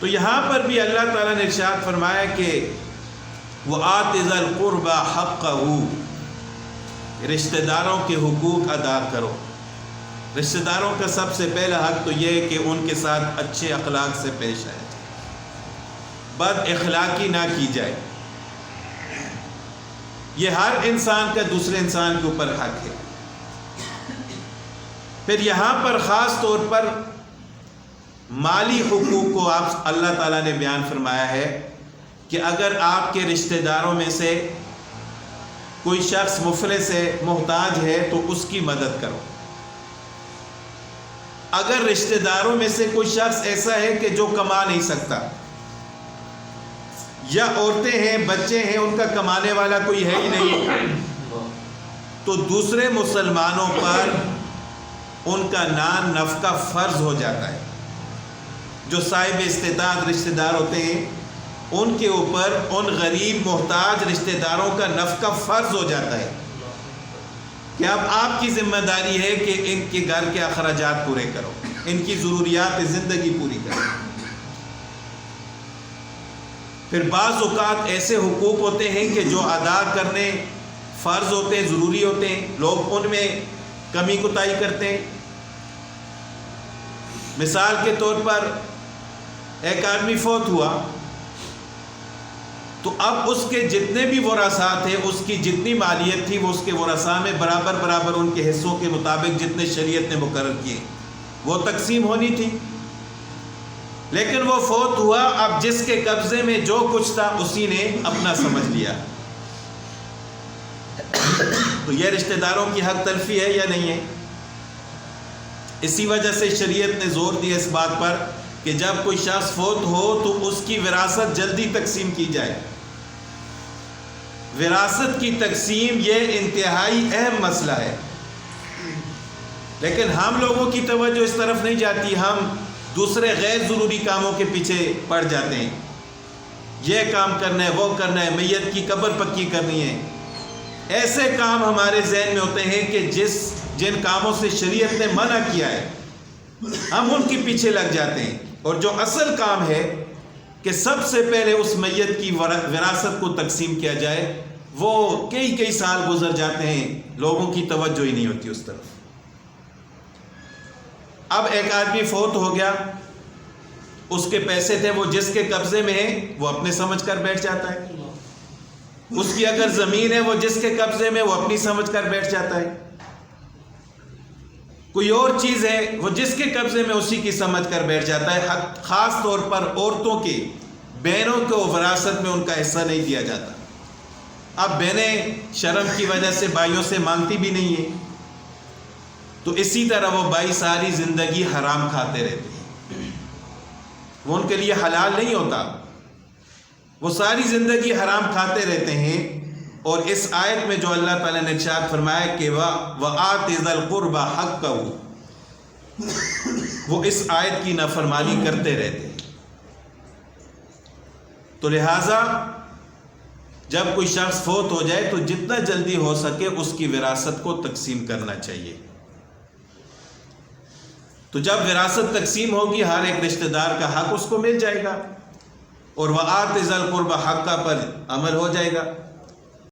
تو یہاں پر بھی اللہ تعالیٰ نے ارشاد فرمایا کہ وَآتِ ذَا الْقُرْبَى حَقَّهُ، رشتہ داروں کے حقوق ادا کرو۔ رشتہ داروں کا سب سے پہلا حق تو یہ ہے کہ ان کے ساتھ اچھے اخلاق سے پیش آیا جائے، بد اخلاقی نہ کی جائے۔ یہ ہر انسان کا دوسرے انسان کے اوپر حق ہے۔ پھر یہاں پر خاص طور پر مالی حقوق کو اللہ تعالیٰ نے بیان فرمایا ہے کہ اگر آپ کے رشتہ داروں میں سے کوئی شخص مفلس ہے، محتاج ہے، تو اس کی مدد کرو۔ اگر رشتہ داروں میں سے کوئی شخص ایسا ہے کہ جو کما نہیں سکتا، یا عورتیں ہیں، بچے ہیں، ان کا کمانے والا کوئی ہے ہی نہیں، تو دوسرے مسلمانوں پر ان کا نان نفقہ فرض ہو جاتا ہے۔ جو صاحب استطاعت رشتہ دار ہوتے ہیں ان کے اوپر ان غریب محتاج رشتہ داروں کا نفقہ فرض ہو جاتا ہے کہ اب آپ کی ذمہ داری ہے کہ ان کے گھر کے اخراجات پورے کرو، ان کی ضروریات زندگی پوری کرو۔ پھر بعض اوقات ایسے حقوق ہوتے ہیں کہ جو ادا کرنے فرض ہوتے ہیں، ضروری ہوتے ہیں، لوگ ان میں کمی کوتاہی کرتے ہیں۔ مثال کے طور پر ایک آدمی فوت ہوا تو اب اس کے جتنے بھی ورثاء تھے، اس کی جتنی مالیت تھی وہ اس کے ورثاء میں برابر برابر ان کے حصوں کے مطابق جتنے شریعت نے مقرر کیے وہ تقسیم ہونی تھی۔ لیکن وہ فوت ہوا، اب جس کے قبضے میں جو کچھ تھا اسی نے اپنا سمجھ لیا، تو یہ رشتہ داروں کی حق تلفی ہے یا نہیں ہے؟ اسی وجہ سے شریعت نے زور دیا اس بات پر کہ جب کوئی شخص فوت ہو تو اس کی وراثت جلدی تقسیم کی جائے۔ وراثت کی تقسیم یہ انتہائی اہم مسئلہ ہے، لیکن ہم لوگوں کی توجہ اس طرف نہیں جاتی، ہم دوسرے غیر ضروری کاموں کے پیچھے پڑ جاتے ہیں۔ یہ کام کرنا ہے، وہ کرنا ہے، میت کی قبر پکی کرنی ہے، ایسے کام ہمارے ذہن میں ہوتے ہیں کہ جن کاموں سے شریعت نے منع کیا ہے ہم ان کے پیچھے لگ جاتے ہیں، اور جو اصل کام ہے کہ سب سے پہلے اس میت کی وراثت کو تقسیم کیا جائے، وہ کئی سال گزر جاتے ہیں، لوگوں کی توجہ ہی نہیں ہوتی اس طرف۔ اب ایک آدمی فوت ہو گیا، اس کے پیسے تھے، وہ جس کے قبضے میں ہیں وہ اپنے سمجھ کر بیٹھ جاتا ہے، اس کی اگر زمین ہے وہ جس کے قبضے میں وہ اپنی سمجھ کر بیٹھ جاتا ہے، کوئی اور چیز ہے وہ جس کے قبضے میں اسی کی سمجھ کر بیٹھ جاتا ہے۔ خاص طور پر عورتوں کے، بہنوں کو وراثت میں ان کا حصہ نہیں دیا جاتا۔ اب بہنیں شرم کی وجہ سے بھائیوں سے مانگتی بھی نہیں ہیں، تو اسی طرح وہ بھائی ساری زندگی حرام کھاتے رہتے ہیں، وہ ان کے لیے حلال نہیں ہوتا، وہ ساری زندگی حرام کھاتے رہتے ہیں۔ اور اس آیت میں جو اللہ تعالیٰ نے ارشاد فرمایا کہ وَآتِ ذَا الْقُرْبَى حَقَّهُ، وہ اس آیت کی نافرمانی کرتے رہتے ہیں۔ تو لہٰذا جب کوئی شخص فوت ہو جائے تو جتنا جلدی ہو سکے اس کی وراثت کو تقسیم کرنا چاہیے۔ تو جب وراثت تقسیم ہوگی ہر ایک رشتہ دار کا حق اس کو مل جائے گا، اور وَآتِ ذَا الْقُرْبَى حَقَّهُ پر عمل ہو جائے گا۔